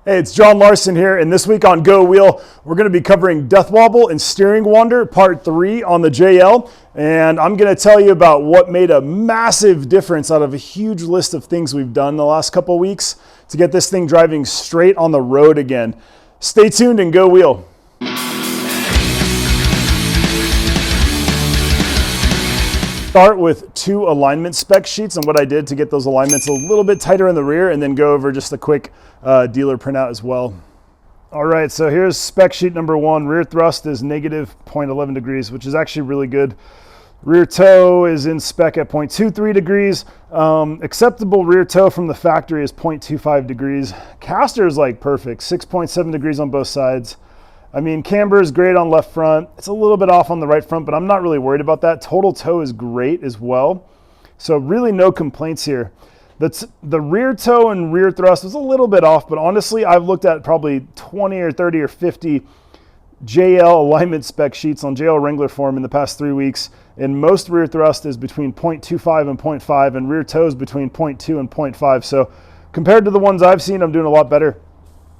Hey, it's John Larson here, and this week on Go Wheel, we're going to be covering Deathwobble and Steering Wander, part 3 on the JL, and I'm going to tell you about what made a massive difference out of a huge list of things we've done the last couple of weeks to get this thing driving straight on the road again. Stay tuned and go wheel. Start with 2 alignment spec sheets and what I did to get those alignments a little bit tighter in the rear, and then go over just a quick dealer printout as well. All right, so here's spec sheet number 1. Rear thrust is negative 0.11 degrees, which is actually really good. Rear toe is in spec at 0.23 degrees. Acceptable rear toe from the factory is 0.25 degrees. Caster is like perfect, 6.7 degrees on both sides. I mean, camber is great on left front. It's a little bit off on the right front, but I'm not really worried about that. Total toe is great as well. So really no complaints here. The rear toe and rear thrust was a little bit off, but honestly, I've looked at probably 20 or 30 or 50 JL alignment spec sheets on JL Wrangler form in the past 3 weeks, and most rear thrust is between 0.25 and 0.5, and rear toe is between 0.2 and 0.5. So compared to the ones I've seen, I'm doing a lot better.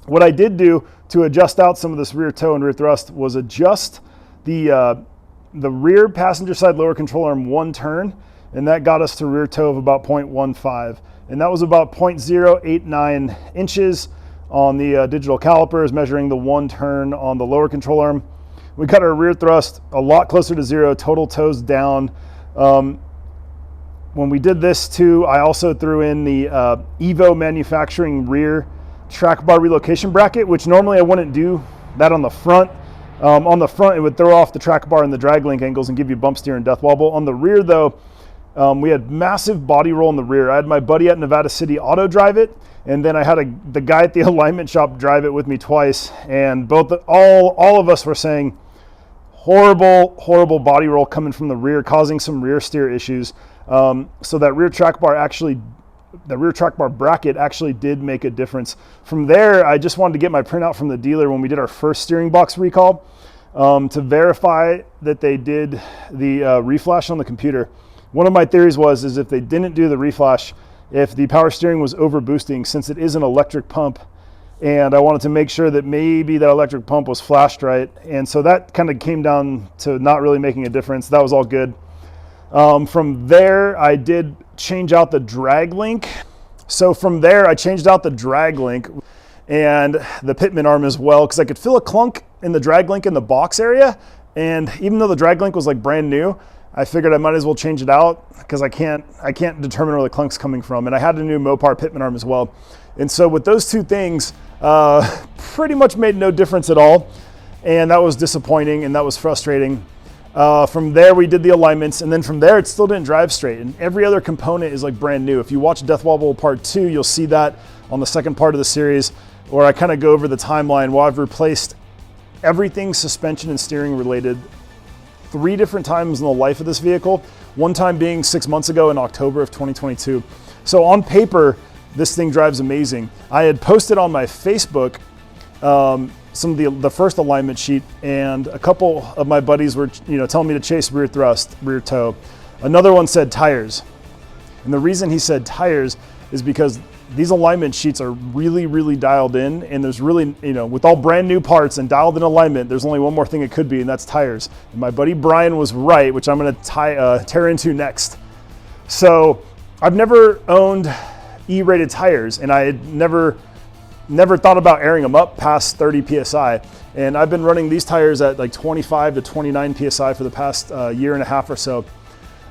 What I did do to adjust out some of this rear toe and rear thrust was adjust the rear passenger side lower control arm 1 turn, and that got us to rear toe of about 0.15. And that was about 0.089 inches on the digital calipers, measuring the 1 turn on the lower control arm. We got our rear thrust a lot closer to 0, total toes down. When we did this too, I also threw in the Evo manufacturing rear track bar relocation bracket, which normally I wouldn't do that on the front. On the front, it would throw off the track bar and the Draglink angles and give you bump steer and Deathwobble. On the rear though, we had massive body roll in the rear. I had my buddy at Nevada City auto drive it, and then I had the guy at the alignment shop drive it with me twice, and all of us were saying horrible body roll coming from the rear, causing some rear steer issues. So that rear track bar bracket actually did make a difference. From there, I just wanted to get my printout from the dealer when we did our first steering box recall to verify that they did the reflash on the computer. One of my theories is if they didn't do the reflash, if the power steering was over boosting, since it is an electric pump, and I wanted to make sure that maybe that electric pump was flashed right. And so that kind of came down to not really making a difference. That was all good. From there, I did change out the Draglink. So from there, I changed out the Draglink and the pitman arm as well, because I could feel a clunk in the Draglink in the box area. And even though the Draglink was like brand new, I figured I might as well change it out because I can't determine where the clunk's coming from. And I had a new Mopar pitman arm as well. And so with those 2 things, pretty much made no difference at all. And that was disappointing and that was frustrating. From there, we did the alignments, and then from there, it still didn't drive straight. And every other component is like brand new. If you watch Deathwobble Part 2, you'll see that on the second part of the series, where I kind of go over the timeline. Well, I've replaced everything suspension and steering related 3 different times in the life of this vehicle. One time being 6 months ago in October of 2022. So on paper, this thing drives amazing. I had posted on my Facebook some of the first alignment sheet, and a couple of my buddies were telling me to chase rear thrust, rear toe. Another one said tires. And the reason he said tires is because these alignment sheets are really dialed in, and there's really, with all brand new parts and dialed in alignment, there's only one more thing it could be, and that's tires. And my buddy Brian was right, which I'm going to tear into next. So I've never owned E-rated tires, and I had never thought about airing them up past 30 PSI. And I've been running these tires at like 25 to 29 PSI for the past year and a half or so.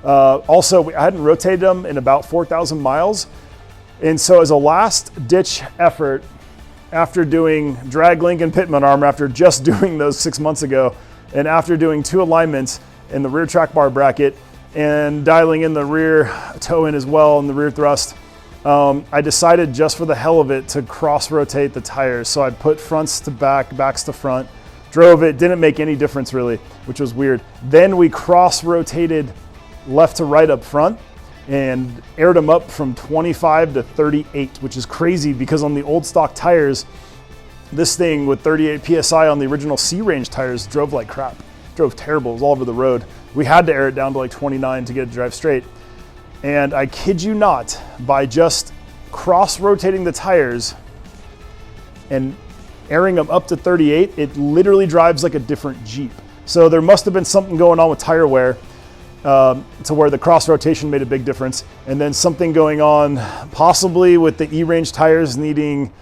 Also, I hadn't rotated them in about 4,000 miles. And so as a last ditch effort, after doing Draglink and pitman arm, after just doing those 6 months ago, and after doing 2 alignments in the rear track bar bracket and dialing in the rear toe in as well and the rear thrust, I decided just for the hell of it to cross rotate the tires. So I put fronts to back, backs to front, drove it, didn't make any difference really, which was weird. Then we cross rotated left to right up front and aired them up from 25 to 38, which is crazy because on the old stock tires, this thing with 38 PSI on the original C-Range tires drove like crap, drove terrible, it was all over the road. We had to air it down to like 29 to get it to drive straight. And I kid you not, by just cross-rotating the tires, and airing them up to 38, it literally drives like a different Jeep. So there must have been something going on with tire wear to where the cross rotation made a big difference. And then something going on possibly with the E-range tires needing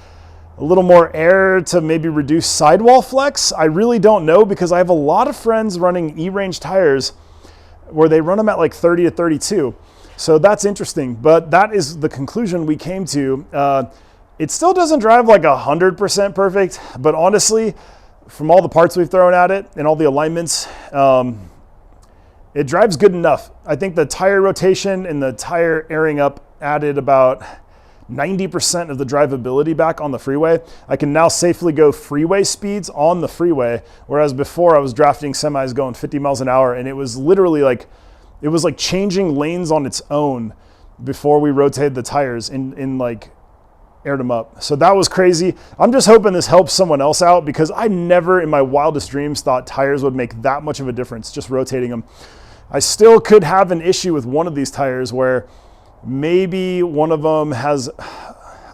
a little more air to maybe reduce sidewall flex. I really don't know, because I have a lot of friends running E-range tires where they run them at like 30 to 32. So that's interesting, but that is the conclusion we came to. It still doesn't drive like 100% perfect, but honestly, from all the parts we've thrown at it and all the alignments, it drives good enough. I think the tire rotation and the tire airing up added about 90% of the drivability back on the freeway. I can now safely go freeway speeds on the freeway, whereas before I was drafting semis going 50 miles an hour, and it was literally like, it was like changing lanes on its own before we rotated the tires in like aired them up. So that was crazy. I'm just hoping this helps someone else out, because I never in my wildest dreams thought tires would make that much of a difference just rotating them. I still could have an issue with one of these tires where maybe one of them has,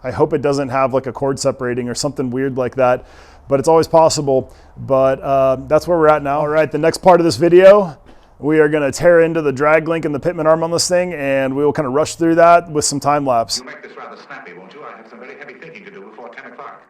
I hope it doesn't have like a cord separating or something weird like that, but it's always possible. But that's where we're at now. All right, the next part of this video, we are gonna tear into the Draglink and the pitman arm on this thing, and we will kind of rush through that with some time lapse. You'll make this rather snappy, won't you? I have some very heavy thinking to do before 10 o'clock.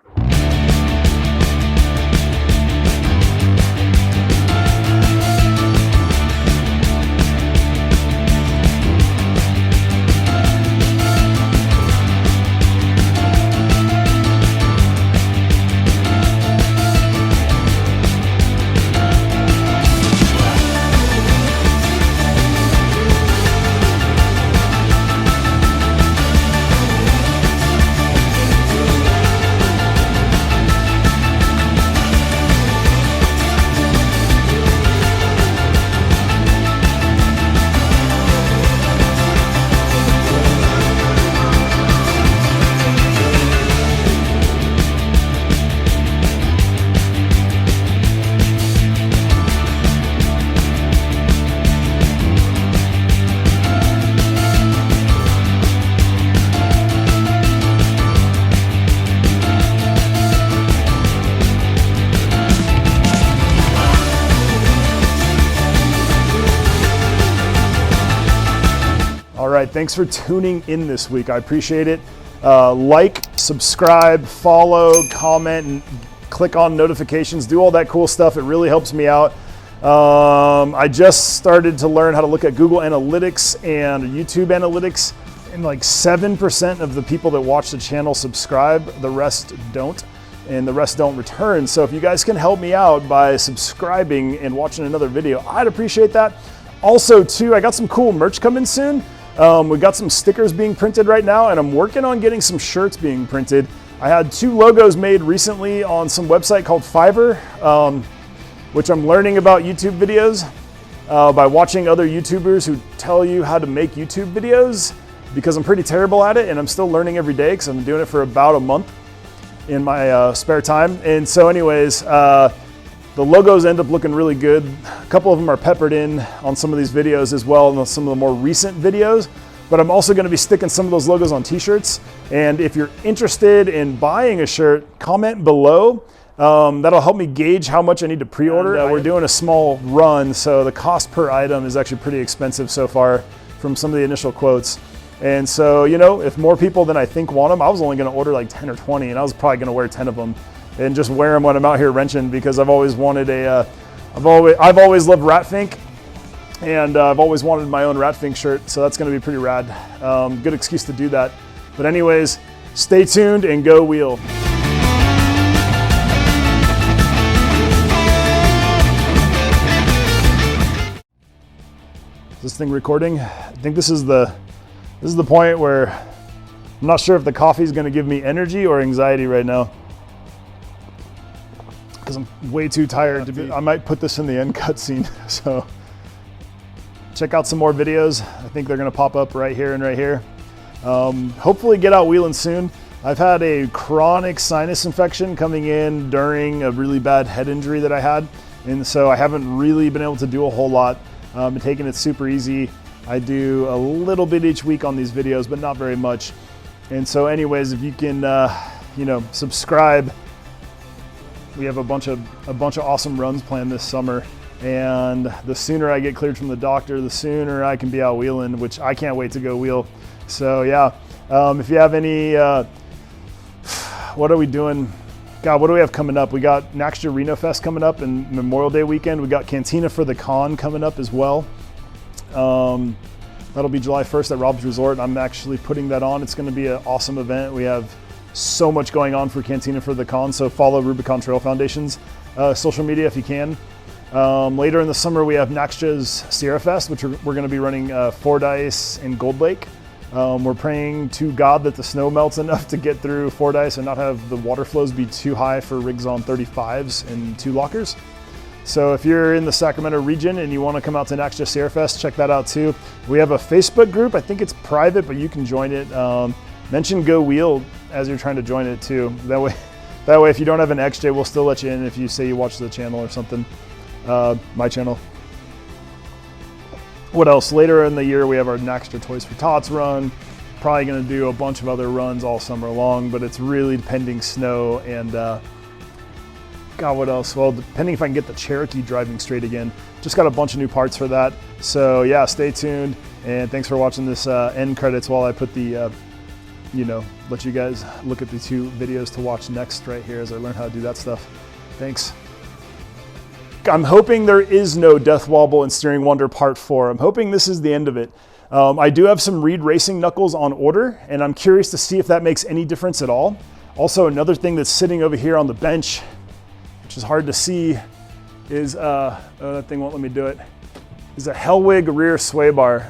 All right, thanks for tuning in this week. I appreciate it. Like, subscribe, follow, comment, and click on notifications. Do all that cool stuff. It really helps me out. I just started to learn how to look at Google Analytics and YouTube Analytics, and like 7% of the people that watch the channel subscribe. The rest don't, and the rest don't return. So if you guys can help me out by subscribing and watching another video, I'd appreciate that. Also, too, I got some cool merch coming soon. We got some stickers being printed right now, and I'm working on getting some shirts being printed. I had 2 logos made recently on some website called Fiverr, which I'm learning about YouTube videos by watching other YouTubers who tell you how to make YouTube videos, because I'm pretty terrible at it, and I'm still learning every day because I've been doing it for about a month in my spare time. And so anyways, the logos end up looking really good. A couple of them are peppered in on some of these videos as well, and some of the more recent videos. But I'm also going to be sticking some of those logos on t-shirts. And if you're interested in buying a shirt, comment below. That'll help me gauge how much I need to pre-order. We're doing a small run, so the cost per item is actually pretty expensive so far from some of the initial quotes. And so, you know, if more people than I think want them, I was only going to order like 10 or 20, and I was probably going to wear 10 of them and just wear them when I'm out here wrenching, because I've always wanted I've always loved Ratfink, and I've always wanted my own Ratfink shirt, so that's going to be pretty rad. Good excuse to do that. But anyways, stay tuned and go wheel. Is this thing recording? I think this is the point where I'm not sure if the coffee is going to give me energy or anxiety right now, because I'm way too tired to be. I might put this in the end cutscene. So check out some more videos. I think they're going to pop up right here and right here. Hopefully get out wheeling soon. I've had a chronic sinus infection coming in during a really bad head injury that I had, and so I haven't really been able to do a whole lot. Been taking it super easy. I do a little bit each week on these videos, but not very much. And so anyways, if you can, you know, subscribe We have a bunch of awesome runs planned this summer, and the sooner I get cleared from the doctor, the sooner I can be out wheeling, which I can't wait to go wheel. So yeah, if you have any, what are we doing? God, what do we have coming up? We got Naxtra Reno Fest coming up and Memorial Day weekend. We got Cantina for the Con coming up as well. That'll be July 1st at Rob's Resort. I'm actually putting that on. It's going to be an awesome event. We have so much going on for Cantina for the Con, so follow Rubicon Trail Foundation's social media if you can. Later in the summer, we have Naxtra's Sierra Fest, which we're going to be running Fordyce and Gold Lake. We're praying to God that the snow melts enough to get through Fordyce and not have the water flows be too high for rigs on 35s and 2 lockers. So if you're in the Sacramento region and you want to come out to Naxtra Sierra Fest, check that out too. We have a Facebook group. I think it's private, but you can join it. Mention Go Wheel as you're trying to join it too. That way, if you don't have an XJ, we'll still let you in if you say you watch the channel or something. My channel. What else? Later in the year, we have our Naxtra Toys for Tots run. Probably going to do a bunch of other runs all summer long, but it's really pending snow and God, what else? Well, depending if I can get the Cherokee driving straight again. Just got a bunch of new parts for that. So yeah, stay tuned. And thanks for watching this end credits while I put the, let you guys look at the 2 videos to watch next right here as I learn how to do that stuff. Thanks. I'm hoping there is no Deathwobble and Steering Wonder Part 4. I'm hoping this is the end of it. I do have some Reed Racing knuckles on order, and I'm curious to see if that makes any difference at all. Also, another thing that's sitting over here on the bench, which is hard to see, is, that thing won't let me do it, is a Hellwig rear sway bar.